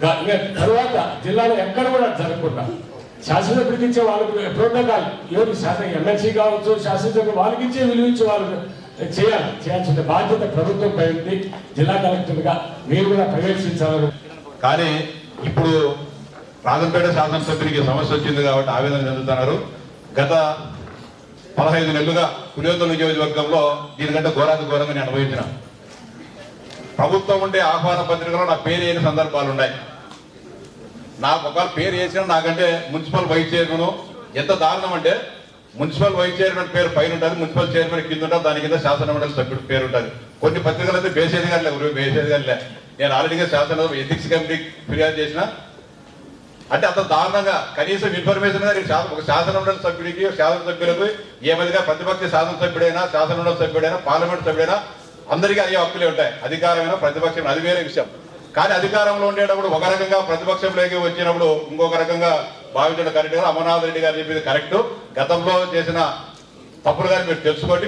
తర్వాత జిల్లాలో ఎక్కడ కూడా జరగకుండా శాసనసభ్యుడికి ఇచ్చే వాళ్ళకి ప్రోటోకాల్ ఎవరు ఎమ్మెల్సీ కావచ్చు శాసనసభ్యులు వాళ్ళకి ఇచ్చే విలువించే వాళ్ళు చేయాల్సిన బాధ్యత ప్రభుత్వం పై ఉంది. జిల్లా కలెక్టర్గా మీరు కూడా పర్యవేక్షించాలని. కానీ ఇప్పుడు రాజంపేట శాసనసభ్యునికి సమస్య వచ్చింది కాబట్టి ఆవేదన చెందుతున్నారు. గత 15 నెలలుగా పులివెందుల నియోజకవర్గంలో దీనికంటే ఘోరంగా నేను అనుభవించిన ప్రభుత్వం ఉండే ఆహ్వాన పత్రికలో నా పేరు వేయని సందర్భాలు ఉన్నాయి. నాకు ఒకవేళ పేరు వేసినా నాకంటే మున్సిపల్ వైస్ చైర్మన్ ఎంత దారుణం అంటే మున్సిపల్ వైస్ చైర్మన్ పేరు పైన ఉంటుంది, మున్సిపల్ చైర్మన్ కింద ఉంటుంది, దాని కింద శాసనమండలి సభ్యుడు పేరు ఉంటుంది. కొన్ని పత్రికలు అయితే బేసేది కానీ లేవు, బేసేది కానీ లే. నేను ఆల్రెడీగా శాసన ఎథిక్స్ కమిటీకి ఫిర్యాదు చేసిన. అంటే అంత దారుణంగా కనీసం ఇన్ఫర్మేషన్ ఒక శాసనమండలి సభ్యుడికి శాసనసభ్యులకు ఏమదిగా ప్రతిపక్ష శాసనసభ్యుడైనా శాసనమండలి సభ్యుడైనా పార్లమెంట్ సభ్యుడైనా అందరికీ అయ్యే హక్కులే ఉంటాయి. అధికారమైన ప్రతిపక్షం అది వేరే విషయం. కానీ అధికారంలో ఉండేటప్పుడు ఒక రకంగా ప్రతిపక్షంలోకి వచ్చినప్పుడు ఇంకొక రకంగా భావించడం కరెక్ట్ గా అమర్నాథ్ రెడ్డి గారు చెప్పింది కరెక్ట్. గతంలో చేసిన తప్పులు కానీ మీరు తెలుసుకోండి.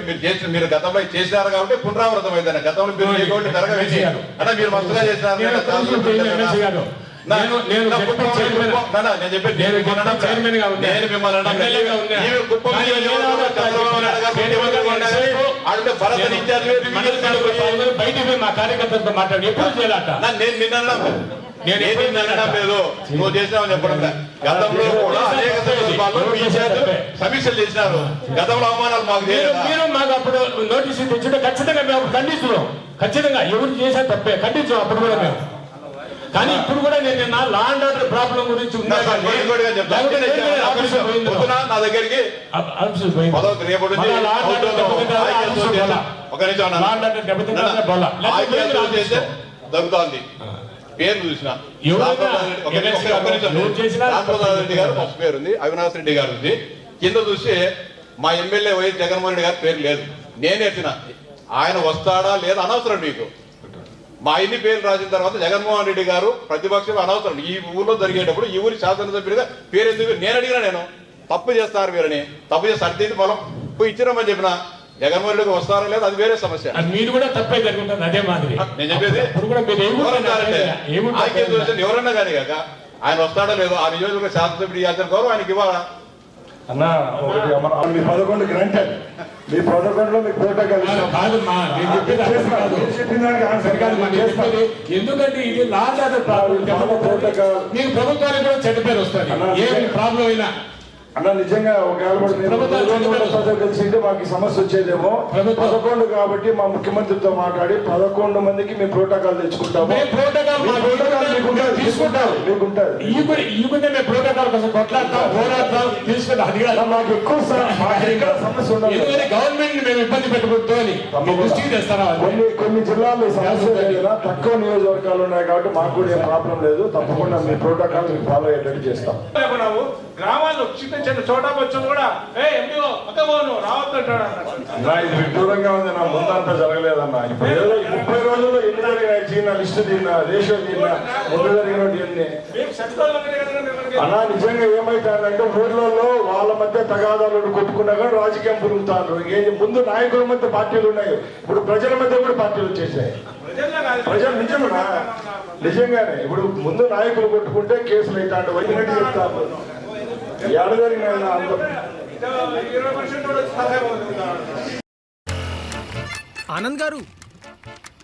మీరు గతంలో చేసినారు కాబట్టి పునరావృతం అవుతాయి. గతంలో మీరు చేయకుండా జరగవేసి అంటే మీరు మస్తుగా చేసినారు. నేను మా కార్యకర్తలతో మాట్లాడి ఎప్పుడు చేయాలట లేదు నువ్వు చేసినావని చెప్పడం. గతంలో కూడా అనేక సమీక్షలు చేసినారు. గతంలో అవమానాలు మాకు మీరు మాకు అప్పుడు నోటీసు తెచ్చుంటే ఖచ్చితంగా మేము అప్పుడు ఖండించున్నాం. ఖచ్చితంగా ఎవరు చేసా తప్పే ఖండించాం అప్పుడు కూడా మేము. కానీ ఇప్పుడు కూడా నేను నా లా అండ్ ఆర్డర్ ప్రాబ్లం గురించి నా దగ్గరికి జరుగుతోంది. పేరు చూసిన రెడ్డి గారు ఫస్ట్ పేరు ఉంది, అవినాష్ రెడ్డి గారు ఉంది. కింద చూస్తే మా ఎమ్మెల్యే వైఎస్ జగన్మోహన్ రెడ్డి గారి పేరు లేదు. నేను ఎత్తిన ఆయన వస్తాడా లేదా అనవసరం మీకు. మా ఇన్ని పేర్లు రాసిన తర్వాత జగన్మోహన్ రెడ్డి గారు ప్రతిపక్షం అనవసరం. ఈ ఊర్లో జరిగేటప్పుడు ఈ ఊరి శాసనసభ్యుడిగా పేరు ఎందుకు నేను అడిగినా, నేను తప్పు చేస్తారు వీరని తప్పు చేస్తే అర్థం పొలం పోయి ఇచ్చినామని చెప్పిన జగన్మోహన్ రెడ్డికి వస్తారా లేదా అది వేరే సమస్య. మీరు కూడా తప్పే జరుగుతుంది అదే మాదిరి. నేను చెప్పేది ఎవరన్నా కానీ కాక ఆయన వస్తాడో లేదో ఆ నియోజకవర్గ శాసనసభ్యుడు ఇవ్వాల్సిన గౌరవం ఆయనకి ఇవ్వాలా అన్న. ఒకటి మీ 11 గ్రాంటెడ్, మీ 11లో మీకు ప్రోటోకాల్ ఎందుకంటే ఇది లా ప్రోటోకాల్ మీకు ప్రభుత్వానికి కూడా చెడ్డ పేరు వస్తుంది. ఏ ప్రాబ్లం అయినా అన్న నిజంగా ఒకవేళ కలిసింటే మాకు సమస్య వచ్చేదేమో. 11 కాబట్టి మా ముఖ్యమంత్రితో మాట్లాడి 11 మందికి మేము ప్రోటోకాల్ తెచ్చుకుంటాము. మాకు ఎక్కువ సమస్య ఉండదు. గవర్నమెంట్ మేము ఇబ్బంది పెట్టకూడదు అని కొన్ని జిల్లాల్లో సమస్య లేదా తక్కువ నియోజకవర్గాలు ఉన్నాయి కాబట్టి మాకు కూడా ఏం ప్రాబ్లం లేదు. తప్పకుండా మీ ప్రోటోకాల్ మీకు ఫాలో అయ్యేటట్టు చేస్తాం. గ్రామాల్లో చిన్న చిన్న చోటా వచ్చాను కూడా ఎంపీఓ పక్కబోను రావద్దంటాడు. ఇది విడ్డూరంగా ఉంది. నా ముందంతా జరగలేదన్న. ఇప్పుడు 30 రోజుల్లో ఎన్ని జరిగినాయి చిన్న లిస్ట్ తిన్నా రేషియో తిన్నా ముందు జరిగినట్టు ఎన్ని అన్నా. నిజంగా ఏమైతుందంటే ఊర్లలో వాళ్ళ మధ్య తగాదాలు కొట్టుకున్నా కానీ రాజకీయం పురుగుతారు. ముందు నాయకుల మధ్య పార్టీలు ఉన్నాయి, ఇప్పుడు ప్రజల మధ్య కూడా పార్టీలు వచ్చేసాయి. ప్రజలు నిజంగానే ఇప్పుడు ముందు నాయకులు కొట్టుకుంటే కేసులు అవుతాడు వైద్యులు చెప్తారు. ఆనంద్ గారు,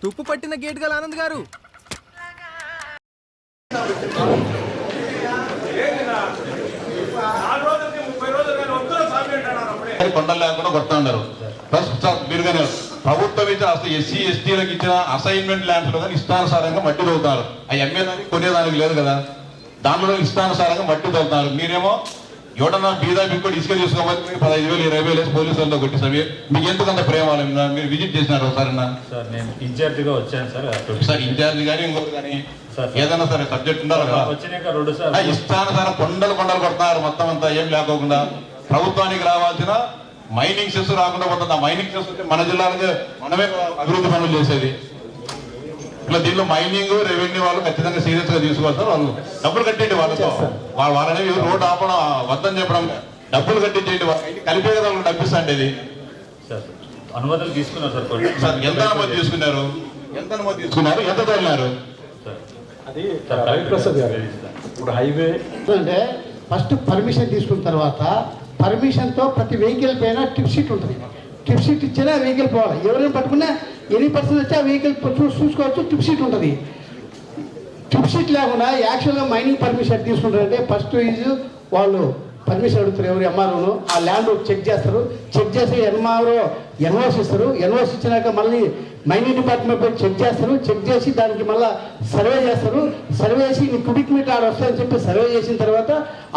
తుప్పు పట్టిన గేట్ గల ఆనంద్ గారు. కొండలు లేకుండా కొడతా ఉన్నారు. మీరుగానే ప్రభుత్వం ఇచ్చిన అసలు ఎస్సీ ఎస్టీలకు ఇచ్చిన అసైన్మెంట్ ల్యాండ్స్ లో కానీ ఇష్టానుసారంగా మట్టి తవ్వుతున్నారు. ఆ ఎమ్మెదానికి కొనేదానికి లేదు కదా, దాంట్లో ఇష్టానుసారంగా మట్టి తవ్వుతున్నారు. మీరేమో ఎవడన్నా బీదా బిక్కుడు ఇసుక తీసుకోవాలి 15,000 20,000 వేసి పోలీసులతో కొట్టి సమయం మీకు ఎందుకు అంత ప్రేమ? మీరు విజిట్ చేసినారు ఒకసారి? సార్ నేను ఇన్ఛార్జిగా వచ్చాను సార్. సార్ ఇన్ఛార్జ్ కానీ ఇంకొకటి కానీ ఏదైనా సరే సబ్జెక్ట్ ఉండాలి కదా. ఇష్టానుసారం కొండలు కొడుతున్నారు మొత్తం అంతా ఏం లేకోకుండా. ప్రభుత్వానికి రావాల్సిన మైనింగ్ సెస్ రాకుండా పోతుంది. ఆ మైనింగ్ సెస్ మన జిల్లాలకే మనమే అభివృద్ధి పనులు చేసేది. ఇట్లా దీనిలో మైనింగ్ రెవెన్యూ వాళ్ళు ఖచ్చితంగా సీరియస్ గా తీసుకోవాలి. వాళ్ళు డబ్బులు కట్టేయండి వాళ్ళతో. వాళ్ళని రోడ్డు ఆపడం వద్దని చెప్పడం, డబ్బులు కట్టించేయండి. కలిపే కదా వాళ్ళు డబ్బిస్తాండి. ఇది అనుమతులు తీసుకున్నారు సార్. సార్ ఎంత అనుమతి తీసుకున్నారు? ఎంత తోలినారు? అది రవిప్రసాద్ గారు ఇప్పుడు హైవే అంటే ఫస్ట్ పర్మిషన్ తీసుకున్న తర్వాత పర్మిషన్తో ప్రతి వెహికల్ పైన టిప్ షీట్ ఉంటుంది. టిప్ షీట్ ఇచ్చినా వెహికల్ పోవాలి. ఎవరైనా పట్టుకున్నా ఎన్ని పర్సెంట్ వచ్చి ఆ వెహికల్ చూసుకోవచ్చు. టిప్ షీట్ ఉంటుంది. టిప్ షీట్ లేకుండా యాక్చువల్గా మైనింగ్ పర్మిషన్ తీసుకుంటారంటే ఫస్ట్ వాళ్ళు పర్మిషన్ అడుగుతారు. ఎవరు ఎంఆర్ఓను ఆ ల్యాండ్ చెక్ చేస్తారు. చెక్ చేసి ఎంఆర్ఓ ఎన్ఓసి ఇస్తారు. ఎన్ఓసి ఇచ్చినాక మళ్ళీ మైనింగ్ డిపార్ట్మెంట్ పోయి చెక్ చేస్తారు. చెక్ చేసి దానికి మళ్ళీ సర్వే చేస్తారు. సర్వే చేసి నీ క్యూబిక్ మీటర్ ఆడ వస్తుందని చెప్పి సర్వే చేసిన తర్వాత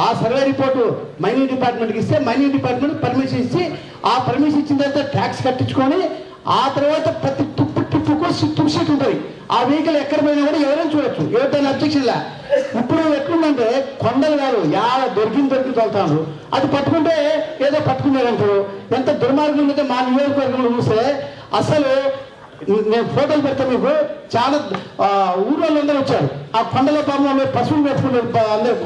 ఆ సర్వే రిపోర్టు మైనింగ్ డిపార్ట్మెంట్కి ఇస్తే మైనింగ్ డిపార్ట్మెంట్ పర్మిషన్ ఇచ్చి ఆ పర్మిషన్ ఇచ్చిన తర్వాత ట్యాక్స్ కట్టించుకొని ఆ తర్వాత ప్రతి టిప్పుకు టిప్ షీట్ ఉంటుంది. ఆ వెహికల్ ఎక్కడ పోయినా కూడా ఎవరైనా చూడొచ్చు. ఎవరికైనా అబ్జెక్షన్ లే. ఇప్పుడు ఎట్లుందంటే కొండలు కాదు యాడ దొరికి తోలుతాను. అది పట్టుకుంటే ఏదో పట్టుకున్నారంటారు. ఎంత దుర్మార్గం ఉంటే మా నియోజకవర్గంలో చూస్తే అసలు నేను ఫోటోలు పెడతా మీకు. చాలా ఊళ్ళో అందరూ వచ్చారు. ఆ కొండల పాము పశువులు మేపుకున్నారు.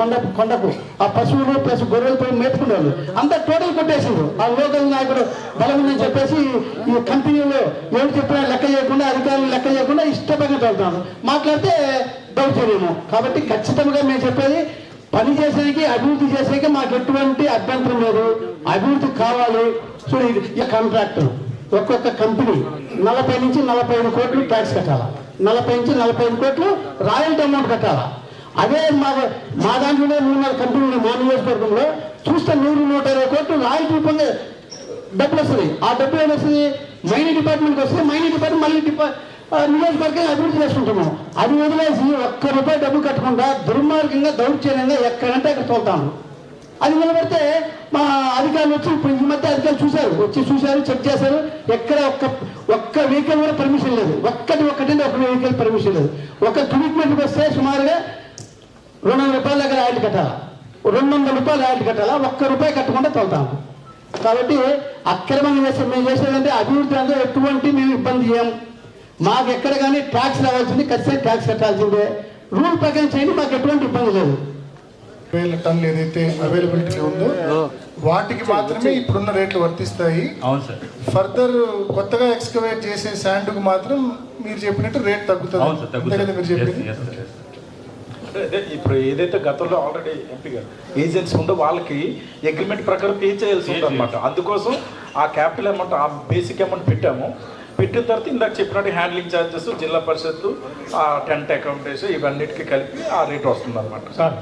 అందరు కొండకు ఆ పశువులు ప్లస్ గొర్రెలు పోయి మేపుకున్నారు. అంతా టోటల్ కొట్టేసిండ్రు. ఆ లోకల్ నాయకుడు బలం ఉందని చెప్పేసి ఈ కంపెనీలో ఎవరు చెప్పినా లెక్క చేయకుండా అధికారులు లెక్క చేయకుండా ఇష్టపడిన వెళ్తాను. మాట్లాడితే దౌర్జన్యము. కాబట్టి ఖచ్చితంగా మేము చెప్పేది పని చేసేకి అభివృద్ధి చేసేకి మాకు ఎటువంటి అభ్యంతరం లేదు. అభివృద్ధి కావాలి. సో ఈ కాంట్రాక్టర్ ఒక్కొక్క కంపెనీ 40 నుంచి 45 కోట్లు ట్యాక్స్ కట్టాలా. 40 నుంచి 45 కోట్లు రాయల్టీ అమౌంట్ కట్టాలా. అదే మా దాంట్లోనే 3-4 కంపెనీలు మా నియోజకవర్గంలో చూస్తే 100-120 కోట్లు రాయల్టీ రూపంగా డబ్బులు వస్తుంది. ఆ డబ్బులు ఏమొస్తుంది? మైనింగ్ డిపార్ట్మెంట్కి వస్తుంది. మైనింగ్ డిపార్ట్మెంట్ మళ్ళీ నియోజకవర్గం అభివృద్ధి చేసుకుంటాము. అది వదిలేసి ₹1 డబ్బు కట్టకుండా దుర్మార్గంగా దౌర్జన్యంగా ఎక్కడంటే అక్కడ తోలుతాము. అది నిలబడితే మా అధికారులు వచ్చి ఇప్పుడు ఈ మధ్య అధికారులు చూశారు చెక్ చేశారు. ఎక్కడ ఒక్క వెహికల్ కూడా పర్మిషన్ లేదు. ఒక్క వెహికల్ పర్మిషన్ లేదు. ఒక క్యూబిక్ వస్తే సుమారుగా ₹200 దగ్గర రాయల్టీ కట్టాలా. ₹200 రాయల్టీ కట్టాలా. ₹1 కట్టకుండా తోలుతాము. కాబట్టి అక్రమంగా మేము చేసేదంటే అభివృద్ధి అంటే ఎటువంటి మేము ఇబ్బంది చేయం. మాకు ఎక్కడ కానీ ట్యాక్స్ రావాల్సింది ఖచ్చితంగా ట్యాక్స్ కట్టాల్సిందే. రూల్ ప్రకారం చేయండి. మాకు ఎటువంటి ఇబ్బంది లేదు. 1000 టన్నులు ఏదైతే అవైలబిలిటీ ఉందో వాటికి మాత్రమే ఇప్పుడున్న రేట్లు వర్తిస్తాయి. అవును సార్. ఫర్దర్ కొత్తగా ఎక్స్కవేట్ చేసే శాండ్కు మాత్రం మీరు చెప్పినట్టు రేట్ తగ్గుతుంది. అవును సార్, తగ్గుతుంది. మీరు చెప్పింది ఇప్పుడు ఏదైతే గతంలో ఆల్రెడీ ఎంపీ గారు ఏజెన్సీ ఉందో వాళ్ళకి అగ్రిమెంట్ ప్రకారం పే చేయాల్సి ఉంటుంది అనమాట. అందుకోసం ఆ క్యాపిటల్ అమౌంట్ ఆ బేసిక్ అమౌంట్ పెట్టాము. పెట్టిన తర్వాత ఇందాక చెప్పినట్టు హ్యాండ్లింగ్ ఛార్జెస్ జిల్లా పరిషత్తు ఆ టెంట్ అకౌంటేషన్ ఇవన్నిటికీ కలిపి ఆ రేట్ వస్తుంది అనమాట. సార్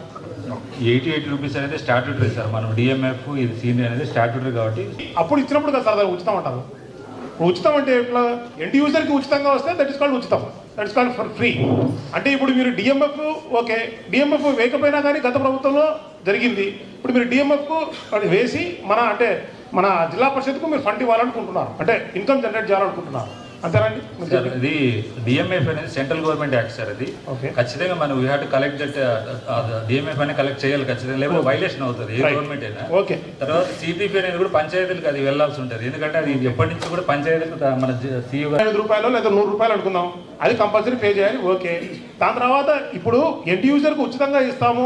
88 రూపీస్ అనేది స్టాట్యూటరీ సార్. మనం డిఎంఎఫ్ ఇది సీనియర్ అనేది స్టాట్యూటరీ కాబట్టి అప్పుడు ఇచ్చినప్పుడు కదా సార్ దాన్ని ఉచితం అంటారు. ఉచితం అంటే ఇట్లా ఎండ్ యూజర్కి ఉచితంగా వస్తే దట్ ఇస్ కాల్డ్ ఉచితం. That is called for free. అంటే ఇప్పుడు మీరు డిఎంఎఫ్ ఓకే డిఎంఎఫ్ వేయకపోయినా కానీ గత ప్రభుత్వంలో జరిగింది. ఇప్పుడు మీరు డిఎంఎఫ్కు వేసి మన జిల్లా పరిషత్కు మీరు ఫండ్ ఇవ్వాలనుకుంటున్నారు. అంటే ఇన్కమ్ జనరేట్ చేయాలనుకుంటున్నారు. అంతేనండి సార్. ఇది డిఎంఎఫ్ అనేది సెంట్రల్ గవర్నమెంట్ యాక్ట్ సార్. అది ఖచ్చితంగా మనం we have to collect that DMF అనేది కలెక్ట్ చేయాలి ఖచ్చితంగా. లేకపోతే వైలేషన్ అవుతుంది ఏ గవర్నమెంట్ అయినా. ఓకే. తర్వాత సిపిపి అనేది కూడా పంచాయతీలకు అది వెళ్ళాల్సి ఉంటుంది. ఎందుకంటే అది ఎప్పటి నుంచి కూడా పంచాయతీలకు మన సీఈఓ ₹5 లేదా ₹100 అనుకుందాం. అది కంపల్సరీ పే చేయాలి. ఓకే. దాని తర్వాత ఇప్పుడు ఎండ్ యూజర్కి ఉచితంగా ఇస్తాము